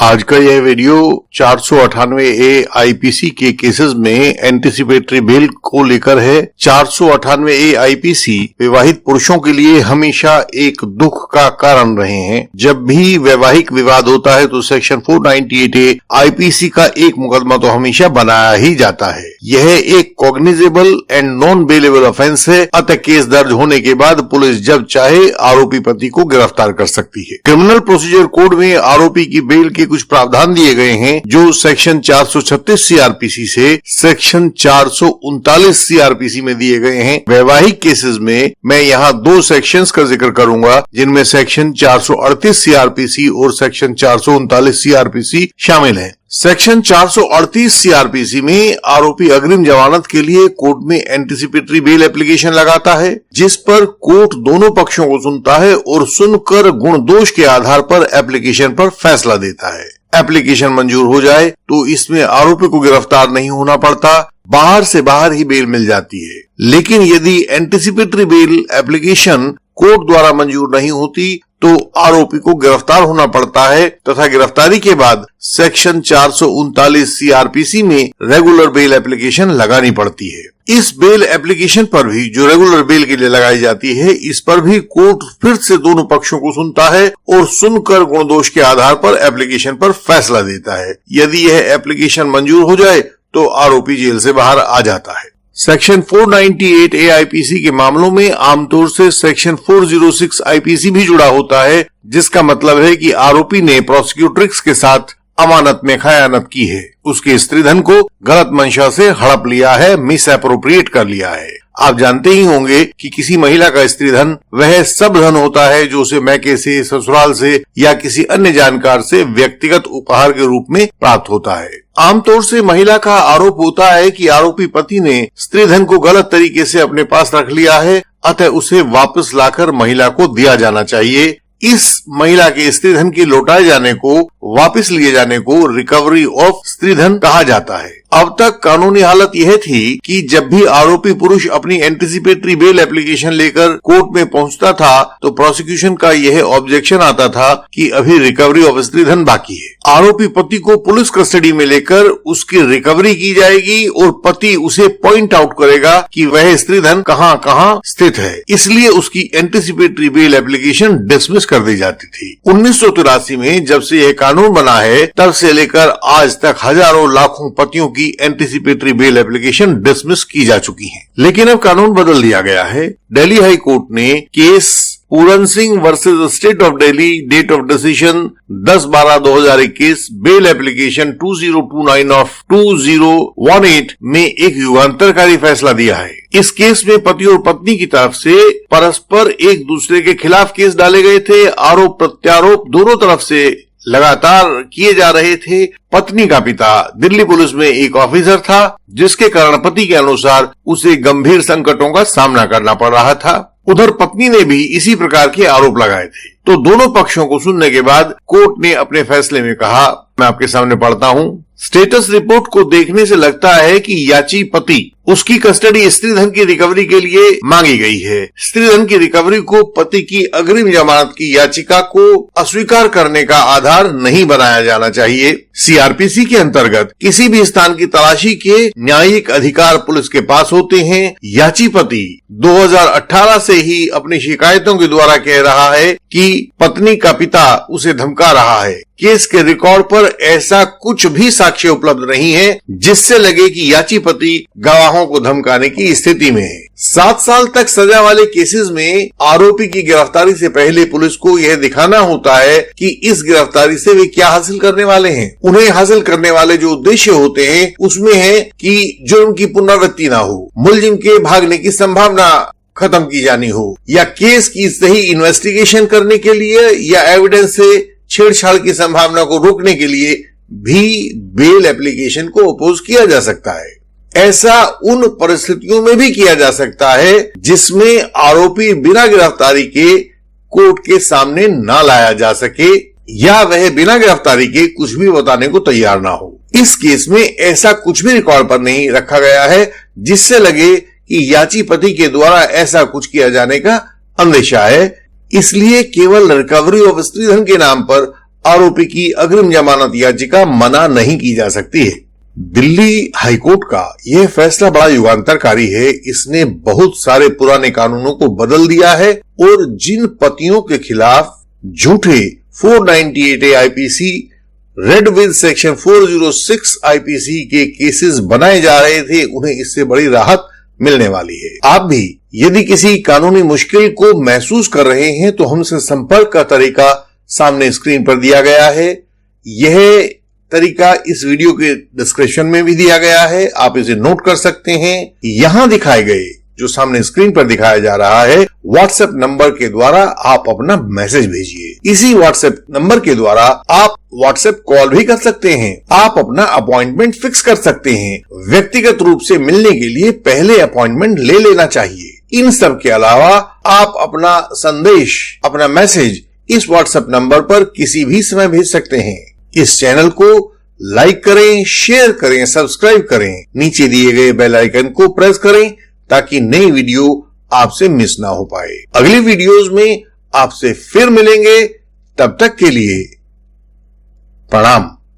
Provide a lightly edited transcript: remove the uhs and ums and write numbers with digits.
आज का यह वीडियो 498A आईपीसी के केसेस में एंटीसिपेटरी बेल को लेकर है। 498A आईपीसी विवाहित पुरुषों के लिए हमेशा एक दुख का कारण रहे हैं। जब भी वैवाहिक विवाद होता है तो सेक्शन 498A आईपीसी का एक मुकदमा तो हमेशा बनाया ही जाता है। यह एक cognizable and non bailable offence है, अतः केस दर्ज होने के बाद पुलिस जब चाहे आरोपी पति को गिरफ्तार कर सकती है। क्रिमिनल प्रोसीजर कोड में आरोपी की बेल के कुछ प्रावधान दिए गए हैं जो सेक्शन 436 सीआरपीसी से सेक्शन 439 सीआरपीसी में दिए गए हैं। वैवाहिक केसेस में मैं यहाँ दो सेक्शंस का जिक्र करूंगा जिनमें सेक्शन 438 सीआरपीसी और सेक्शन 439 सीआरपीसी शामिल है। सेक्शन 438 सीआरपीसी में आरोपी अग्रिम जमानत के लिए कोर्ट में एंटीसिपेटरी बेल एप्लीकेशन लगाता है, जिस पर कोर्ट दोनों पक्षों को सुनता है और सुनकर गुण दोष के आधार पर एप्लीकेशन पर फैसला देता है। एप्लीकेशन मंजूर हो जाए तो इसमें आरोपी को गिरफ्तार नहीं होना पड़ता, बाहर से बाहर ही बेल मिल जाती है। लेकिन यदि एंटीसिपेटरी बेल एप्लीकेशन कोर्ट द्वारा मंजूर नहीं होती तो आरोपी को गिरफ्तार होना पड़ता है तथा गिरफ्तारी के बाद सेक्शन 439 सीआरपीसी में रेगुलर बेल एप्लीकेशन लगानी पड़ती है। इस बेल एप्लीकेशन पर भी जो रेगुलर बेल के लिए लगाई जाती है, इस पर भी कोर्ट फिर से दोनों पक्षों को सुनता है और सुनकर गुण दोष के आधार पर एप्लीकेशन पर फैसला देता है। यदि यह एप्लीकेशन मंजूर हो जाए तो आरोपी जेल से बाहर आ जाता है। सेक्शन 498A आईपीसी के मामलों में आमतौर से सेक्शन 406 आईपीसी भी जुड़ा होता है, जिसका मतलब है कि आरोपी ने प्रोसिक्यूट्रिक्स के साथ अमानत में खयानत की है, उसके स्त्रीधन को गलत मंशा से हड़प लिया है, मिस एप्रोप्रिएट कर लिया है। आप जानते ही होंगे कि किसी महिला का स्त्रीधन वह सब धन होता है जो उसे मैके से, ससुराल से या किसी अन्य जानकार से व्यक्तिगत उपहार के रूप में प्राप्त होता है। आमतौर से महिला का आरोप होता है कि आरोपी पति ने स्त्रीधन को गलत तरीके से अपने पास रख लिया है, अतः उसे वापस लाकर महिला को दिया जाना चाहिए। इस महिला के स्त्रीधन के लौटाए जाने को, वापस लिए जाने को रिकवरी ऑफ स्त्रीधन कहा जाता है। अब तक कानूनी हालत यह थी कि जब भी आरोपी पुरुष अपनी एंटीसिपेटरी बेल एप्लीकेशन लेकर कोर्ट में पहुंचता था तो प्रोसिक्यूशन का यह ऑब्जेक्शन आता था कि अभी रिकवरी ऑफ स्त्रीधन बाकी है। आरोपी पति को पुलिस कस्टडी में लेकर उसकी रिकवरी की जाएगी और पति उसे पॉइंट आउट करेगा कि वह स्त्रीधन कहां कहां स्थित है, इसलिए उसकी एंटीसिपेटरी बेल एप्लीकेशन डिसमिस कर दी जाती थी। 1983 में जब से यह कानून बना है तब से लेकर आज तक हजारों लाखों पतियों की एंटीसिपेटरी बेल एप्लीकेशन डिसमिस की जा चुकी है। लेकिन अब कानून बदल दिया गया है। दिल्ली हाई कोर्ट ने case Puran Singh versus state of Delhi, date of decision 10/12/2021, bail application 2029 of 2018 में एक युगांतरकारी फैसला दिया है। इस केस में पति और पत्नी की तरफ से परस्पर एक दूसरे के खिलाफ केस डाले गए थे। आरोप प्रत्यारोप दोनों तरफ से लगातार किए जा रहे थे। पत्नी का पिता दिल्ली पुलिस में एक ऑफिसर था, जिसके कारण पति के अनुसार उसे गंभीर संकटों का सामना करना पड़ रहा था। उधर पत्नी ने भी इसी प्रकार के आरोप लगाए थे। तो दोनों पक्षों को सुनने के बाद कोर्ट ने अपने फैसले में कहा, मैं आपके सामने पढ़ता हूँ। स्टेटस रिपोर्ट को देखने से लगता है कि याची पति उसकी कस्टडी स्त्रीधन की रिकवरी के लिए मांगी गई है। स्त्रीधन की रिकवरी को पति की अग्रिम जमानत की याचिका को अस्वीकार करने का आधार नहीं बनाया जाना चाहिए। सीआरपीसी के अंतर्गत किसी भी स्थान की तलाशी के न्यायिक अधिकार पुलिस के पास होते हैं। याची पति 2018 से ही अपनी शिकायतों के द्वारा कह रहा है कि पत्नी का पिता उसे धमका रहा है। केस के रिकॉर्ड पर ऐसा कुछ भी साक्ष्य उपलब्ध नहीं है जिससे लगे कि याची पति गवाहों को धमकाने की स्थिति में है। 7 साल तक सजा वाले केसेस में आरोपी की गिरफ्तारी से पहले पुलिस को यह दिखाना होता है कि इस गिरफ्तारी से वे क्या हासिल करने वाले हैं। उन्हें हासिल करने वाले जो उद्देश्य होते हैं उसमें है कि जुर्म की पुनरावृत्ति ना हो, मुलजिम के भागने की संभावना खत्म की जानी हो, या केस की सही इन्वेस्टिगेशन करने के लिए या एविडेंस से छेड़छाड़ की संभावना को रोकने के लिए भी बेल एप्लीकेशन को अपोज किया जा सकता है। ऐसा उन परिस्थितियों में भी किया जा सकता है जिसमें आरोपी बिना गिरफ्तारी के कोर्ट के सामने ना लाया जा सके या वह बिना गिरफ्तारी के कुछ भी बताने को तैयार ना हो। इस केस में ऐसा कुछ भी रिकॉर्ड पर नहीं रखा गया है जिससे लगे कि याची पति के द्वारा ऐसा कुछ किया जाने का अंदेशा है। इसलिए केवल रिकवरी ऑफ स्त्रीधन के नाम पर आरोपी की अग्रिम जमानत याचिका मना नहीं की जा सकती है। दिल्ली हाईकोर्ट का यह फैसला बड़ा युगांतरकारी है। इसने बहुत सारे पुराने कानूनों को बदल दिया है और जिन पतियों के खिलाफ झूठे 498A IPC, read with section 406 IPC के केसेस बनाए जा रहे थे, उन्हें इससे बड़ी राहत मिलने वाली है। आप भी यदि किसी कानूनी मुश्किल को महसूस कर रहे हैं तो हमसे संपर्क का तरीका सामने स्क्रीन पर दिया गया है। यह तरीका इस वीडियो के डिस्क्रिप्शन में भी दिया गया है, आप इसे नोट कर सकते हैं। यहां दिखाए गए जो सामने स्क्रीन पर दिखाया जा रहा है व्हाट्सएप नंबर के द्वारा आप अपना मैसेज भेजिए। इसी व्हाट्सएप नंबर के द्वारा आप व्हाट्सएप कॉल भी कर सकते हैं। आप अपना अपॉइंटमेंट फिक्स कर सकते हैं। व्यक्तिगत रूप से मिलने के लिए पहले अपॉइंटमेंट ले लेना चाहिए। इन सब के अलावा आप अपना संदेश, अपना मैसेज इस व्हाट्सएप नंबर पर किसी भी समय भेज सकते हैं। इस चैनल को लाइक करें, शेयर करें, सब्सक्राइब करें। नीचे दिए गए बेल आइकन को प्रेस करें ताकि नई वीडियो आपसे मिस ना हो पाए। अगली वीडियोस में आपसे फिर मिलेंगे। तब तक के लिए प्रणाम।